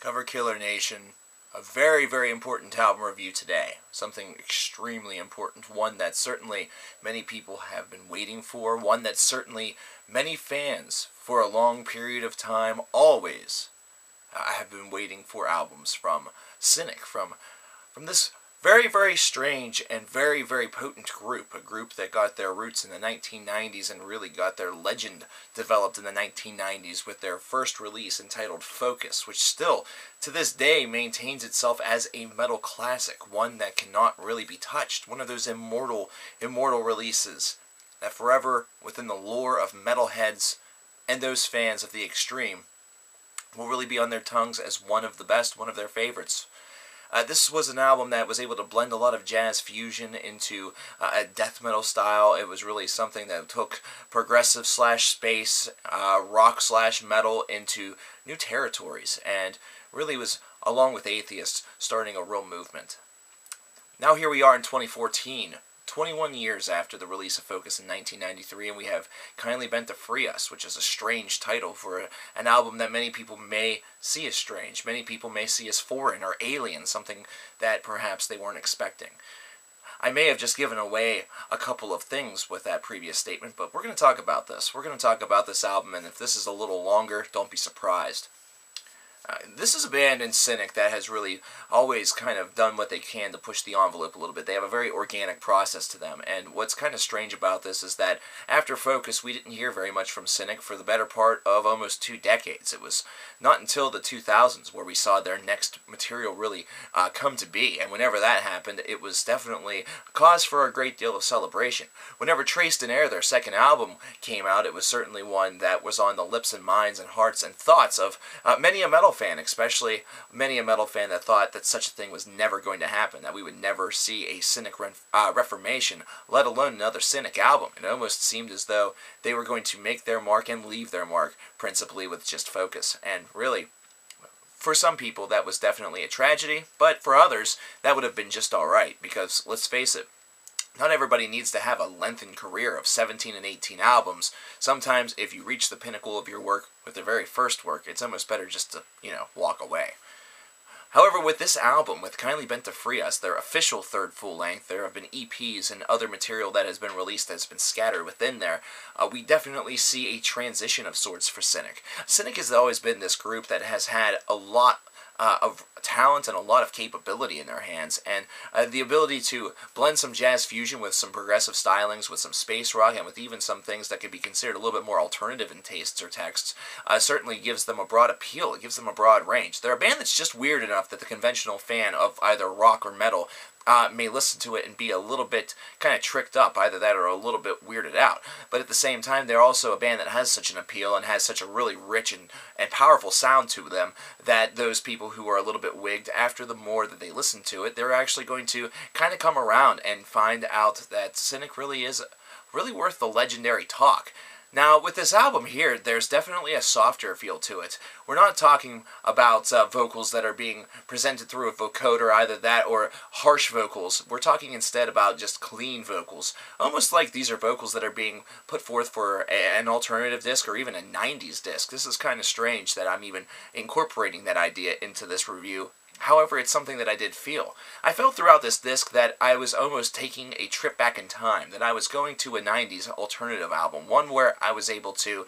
Cover Killer Nation, a very, very important album review today. Something extremely important, one that certainly many people have been waiting for, one that certainly many fans for a long period of time always have been waiting for albums from Cynic, from this very, very strange and very, very potent group, a group that got their roots in the 1990s and really got their legend developed in the 1990s with their first release entitled Focus, which still, to this day, maintains itself as a metal classic, one that cannot really be touched, one of those immortal releases that forever, within the lore of metalheads and those fans of the extreme, will really be on their tongues as one of the best, one of their favorites. This was an album that was able to blend a lot of jazz fusion into a death metal style. It was really something that took progressive slash space, rock slash metal into new territories, and really was, along with Atheists, starting a real movement. Now here we are in 2014. 21 years after the release of Focus in 1993, and we have Kindly Bent to Free Us, which is a strange title for an album that many people may see as strange. Many people may see as foreign or alien, something that perhaps they weren't expecting. I may have just given away a couple of things with that previous statement, but we're going to talk about this. We're going to talk about this album, and if this is a little longer, don't be surprised. This is a band in Cynic that has really always kind of done what they can to push the envelope a little bit. They have a very organic process to them, and what's kind of strange about this is that after Focus, we didn't hear very much from Cynic for the better part of almost 2 decades. It was not until the 2000s where we saw their next material really come to be, and whenever that happened, it was definitely cause for a great deal of celebration. Whenever Traced in Air, their second album, came out, it was certainly one that was on the lips and minds and hearts and thoughts of many a metal fan, especially many a metal fan that thought that such a thing was never going to happen, that we would never see a Cynic reformation, let alone another Cynic album. It almost seemed as though they were going to make their mark and leave their mark, principally with just Focus. And really, for some people, that was definitely a tragedy, but for others, that would have been just alright, because, let's face it, not everybody needs to have a lengthened career of 17 and 18 albums. Sometimes, if you reach the pinnacle of your work with the very first work, it's almost better just to, walk away. However, with this album, with Kindly Bent to Free Us, their official third full-length, there have been EPs and other material that has been released that has been scattered within there, we definitely see a transition of sorts for Cynic. Cynic has always been this group that has had a lot of talent and a lot of capability in their hands, and the ability to blend some jazz fusion with some progressive stylings, with some space rock, and with even some things that could be considered a little bit more alternative in tastes or texts, certainly gives them a broad appeal. It gives them a broad range. They're a band that's just weird enough that the conventional fan of either rock or metal may listen to it and be a little bit kind of tricked up, either that or a little bit weirded out. But at the same time, they're also a band that has such an appeal and has such a really rich and powerful sound to them that those people who are a little bit wigged, after the more that they listen to it, they're actually going to kind of come around and find out that Cynic really is really worth the legendary talk. Now, with this album here, there's definitely a softer feel to it. We're not talking about vocals that are being presented through a vocoder, either that or harsh vocals. We're talking instead about just clean vocals. Almost like these are vocals that are being put forth for an alternative disc or even a 90s disc. This is kind of strange that I'm even incorporating that idea into this review. However, it's something that I did feel. I felt throughout this disc that I was almost taking a trip back in time, that I was going to a 90s alternative album, one where I was able to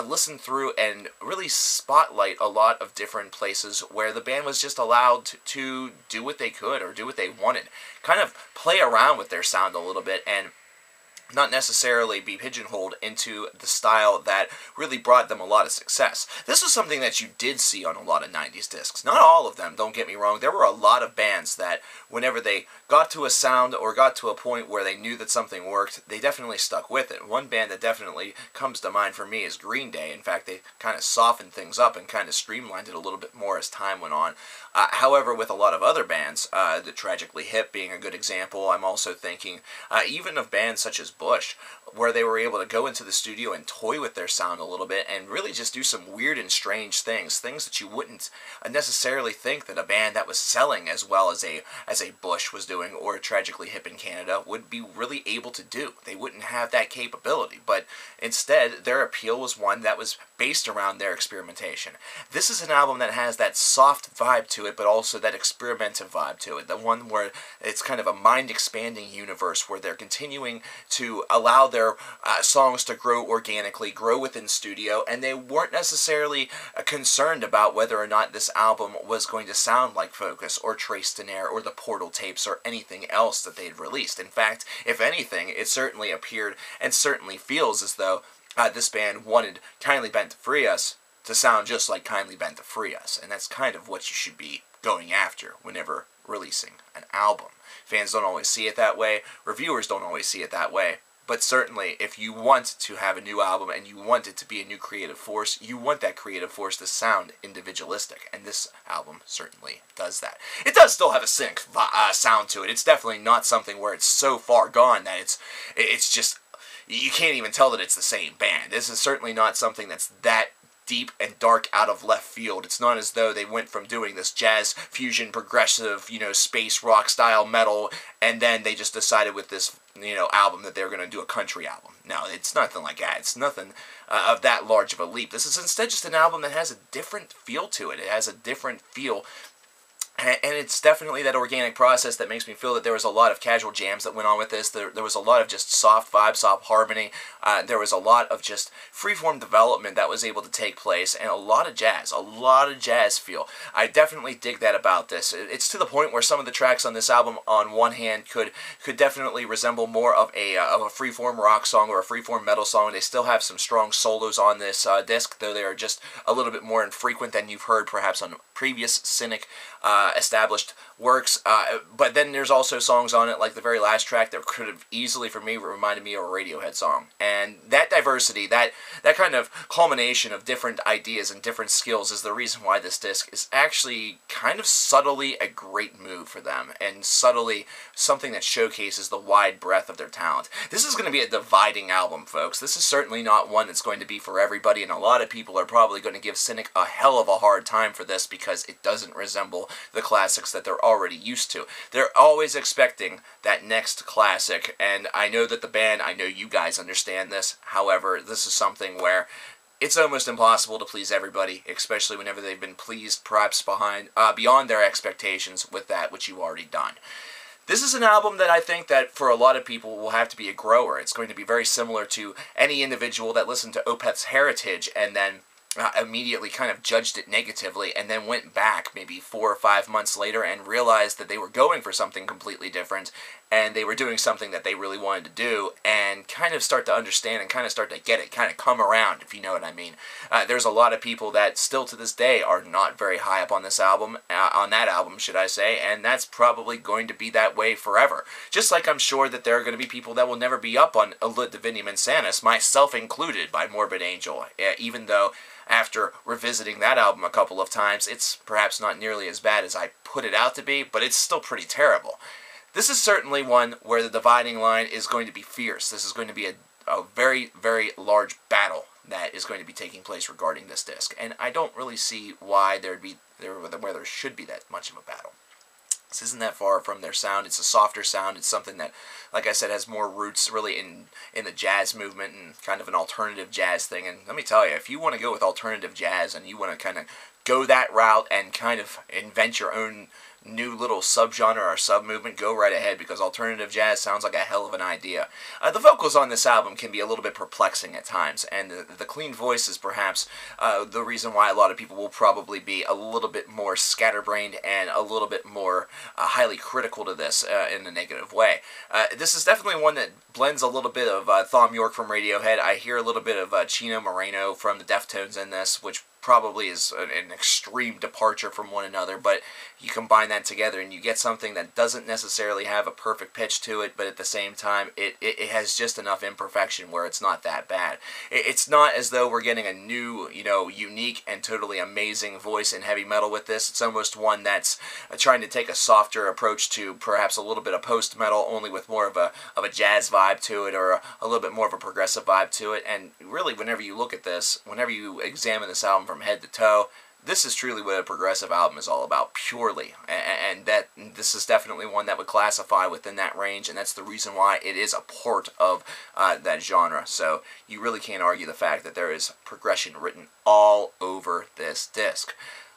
listen through and really spotlight a lot of different places where the band was just allowed to do what they could or do what they wanted, kind of play around with their sound a little bit and not necessarily be pigeonholed into the style that really brought them a lot of success. This was something that you did see on a lot of 90s discs. Not all of them, don't get me wrong. There were a lot of bands that whenever they got to a sound or got to a point where they knew that something worked, they definitely stuck with it. One band that definitely comes to mind for me is Green Day. In fact, they kind of softened things up and kind of streamlined it a little bit more as time went on. However, with a lot of other bands, the Tragically Hip being a good example, I'm also thinking even of bands such as Bush, where they were able to go into the studio and toy with their sound a little bit and really just do some weird and strange things that you wouldn't necessarily think that a band that was selling as well as a Bush was doing, or Tragically Hip in Canada, would be really able to do. They wouldn't have that capability, but instead their appeal was one that was based around their experimentation. This is an album that has that soft vibe to it, but also that experimentative vibe to it, the one where it's kind of a mind-expanding universe where they're continuing to allow their songs to grow organically, grow within studio, and they weren't necessarily concerned about whether or not this album was going to sound like Focus or Trace Denier or the Portal tapes or anything else that they'd released. In fact, if anything, it certainly appeared and certainly feels as though this band wanted Kindly Bent to Free Us to sound just like Kindly Bent to Free Us, and that's kind of what you should be going after whenever releasing an album. Fans don't always see it that way, reviewers don't always see it that way, but certainly if you want to have a new album and you want it to be a new creative force, you want that creative force to sound individualistic, and this album certainly does that. It does still have a Cynic sound to it. It's definitely not something where it's so far gone that it's just, you can't even tell that it's the same band. This is certainly not something that's that deep and dark out of left field. It's not as though they went from doing this jazz fusion progressive, space rock style metal, and then they just decided with this, album that they're going to do a country album. No, it's nothing like that. It's nothing of that large of a leap. This is instead just an album that has a different feel to it. It has a different feel. And it's definitely that organic process that makes me feel that there was a lot of casual jams that went on with this. There was a lot of just soft vibe, soft harmony. There was a lot of just freeform development that was able to take place, and a lot of jazz feel. I definitely dig that about this. It's to the point where some of the tracks on this album, on one hand, could definitely resemble more of a freeform rock song or a freeform metal song. They still have some strong solos on this disc, though they are just a little bit more infrequent than you've heard perhaps on previous Cynic established works, but then there's also songs on it, like the very last track, that could have easily, for me, reminded me of a Radiohead song. And that diversity, that kind of culmination of different ideas and different skills is the reason why this disc is actually kind of subtly a great move for them, and subtly something that showcases the wide breadth of their talent. This is going to be a dividing album, folks. This is certainly not one that's going to be for everybody, and a lot of people are probably going to give Cynic a hell of a hard time for this because it doesn't resemble the classics that they're already used to. They're always expecting that next classic, and I know that the band, I know you guys understand this. However, this is something where it's almost impossible to please everybody, especially whenever they've been pleased perhaps beyond their expectations with that which you've already done. This is an album that I think that for a lot of people will have to be a grower. It's going to be very similar to any individual that listened to Opeth's Heritage and then immediately kind of judged it negatively, and then went back maybe 4 or 5 months later and realized that they were going for something completely different, and they were doing something that they really wanted to do, and kind of start to understand and kind of start to get it, kind of come around, if you know what I mean. There's a lot of people that still to this day are not very high up on this album, on that album, should I say, and that's probably going to be that way forever. Just like I'm sure that there are going to be people that will never be up on Lit Divinium Insanus, myself included, by Morbid Angel, even though after revisiting that album a couple of times, it's perhaps not nearly as bad as I put it out to be, but it's still pretty terrible. This is certainly one where the dividing line is going to be fierce. This is going to be a very, very large battle that is going to be taking place regarding this disc, and I don't really see why there should be that much of a battle. This isn't that far from their sound. It's a softer sound. It's something that, like I said, has more roots really in the jazz movement and kind of an alternative jazz thing. And let me tell you, if you want to go with alternative jazz and you want to kind of go that route and kind of invent your own new little subgenre or sub-movement, go right ahead, because alternative jazz sounds like a hell of an idea. The vocals on this album can be a little bit perplexing at times, and the clean voice is perhaps the reason why a lot of people will probably be a little bit more scatterbrained and a little bit more highly critical to this in a negative way. This is definitely one that blends a little bit of Thom Yorke from Radiohead. I hear a little bit of Chino Moreno from the Deftones in this, which probably is an extreme departure from one another, but you combine that together and you get something that doesn't necessarily have a perfect pitch to it, but at the same time it has just enough imperfection where it's not that bad. It's not as though we're getting a new, unique and totally amazing voice in heavy metal with this. It's almost one that's trying to take a softer approach to perhaps a little bit of post-metal, only with more of a jazz vibe to it, or a little bit more of a progressive vibe to it. And really, whenever you look at this, whenever you examine this album from head to toe, this is truly what a progressive album is all about, purely. And that this is definitely one that would classify within that range, and that's the reason why it is a part of that genre. So you really can't argue the fact that there is progression written all over this disc.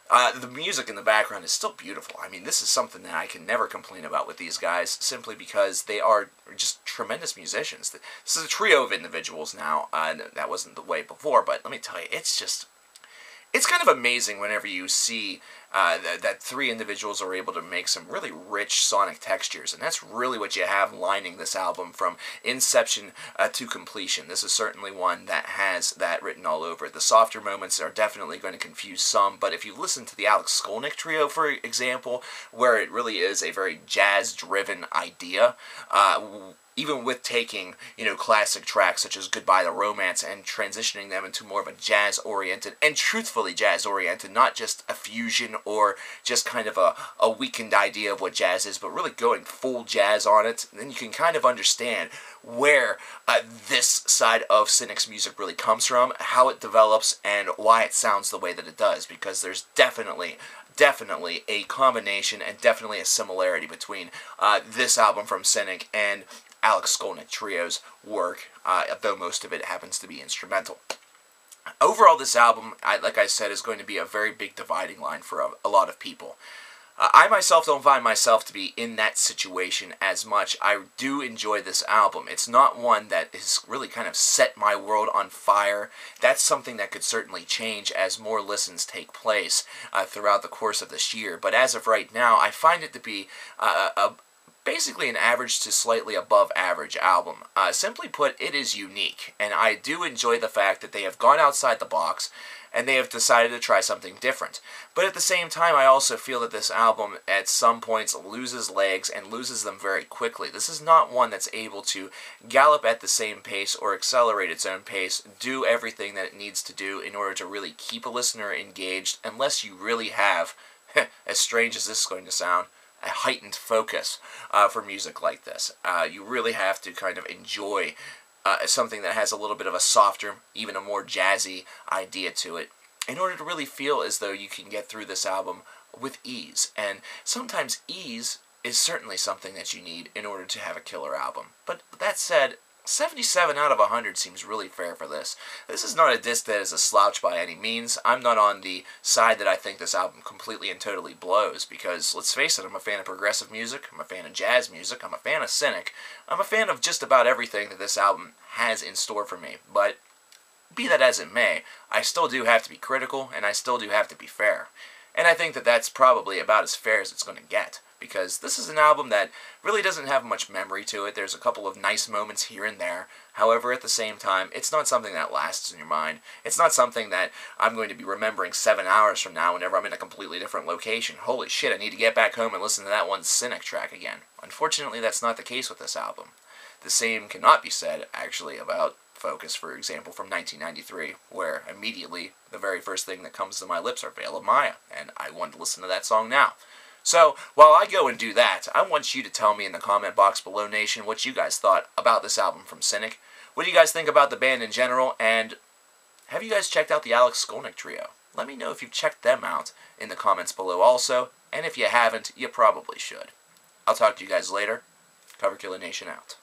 The music in the background is still beautiful. I mean, this is something that I can never complain about with these guys, simply because they are just tremendous musicians. This is a trio of individuals now. That wasn't the way before, but let me tell you, it's kind of amazing whenever you see that three individuals are able to make some really rich sonic textures, and that's really what you have lining this album from inception to completion. This is certainly one that has that written all over it. The softer moments are definitely going to confuse some, but if you listen to the Alex Skolnick trio, for example, where it really is a very jazz-driven idea, even with taking, classic tracks such as Goodbye to Romance and transitioning them into more of a jazz-oriented, and truthfully jazz-oriented, not just a fusion or just kind of a weakened idea of what jazz is, but really going full jazz on it, then you can kind of understand where this side of Cynic's music really comes from, how it develops, and why it sounds the way that it does, because there's definitely a combination and definitely a similarity between this album from Cynic and Alex Skolnick Trio's work, though most of it happens to be instrumental. Overall, this album, like I said, is going to be a very big dividing line for a lot of people. I myself don't find myself to be in that situation as much. I do enjoy this album. It's not one that has really kind of set my world on fire. That's something that could certainly change as more listens take place throughout the course of this year. But as of right now, I find it to be basically an average to slightly above average album. Simply put, it is unique, and I do enjoy the fact that they have gone outside the box and they have decided to try something different. But at the same time, I also feel that this album at some points loses legs and loses them very quickly. This is not one that's able to gallop at the same pace or accelerate its own pace, do everything that it needs to do in order to really keep a listener engaged, unless you really have, as strange as this is going to sound, a heightened focus for music like this. You really have to kind of enjoy something that has a little bit of a softer, even a more jazzy idea to it, in order to really feel as though you can get through this album with ease. And sometimes ease is certainly something that you need in order to have a killer album. But that said, 77 out of 100 seems really fair for this. This is not a disc that is a slouch by any means. I'm not on the side that I think this album completely and totally blows, because, let's face it, I'm a fan of progressive music, I'm a fan of jazz music, I'm a fan of Cynic, I'm a fan of just about everything that this album has in store for me. But be that as it may, I still do have to be critical, and I still do have to be fair. And I think that that's probably about as fair as it's going to get, because this is an album that really doesn't have much memory to it. There's a couple of nice moments here and there. However, at the same time, it's not something that lasts in your mind. It's not something that I'm going to be remembering 7 hours from now whenever I'm in a completely different location. Holy shit, I need to get back home and listen to that one Cynic track again. Unfortunately, that's not the case with this album. The same cannot be said, actually, about Focus, for example, from 1993, where immediately the very first thing that comes to my lips are Veil of Maya, and I want to listen to that song now. So, while I go and do that, I want you to tell me in the comment box below, Nation, what you guys thought about this album from Cynic. What do you guys think about the band in general, and have you guys checked out the Alex Skolnick Trio? Let me know if you've checked them out in the comments below also, and if you haven't, you probably should. I'll talk to you guys later. Coverkiller Nation out.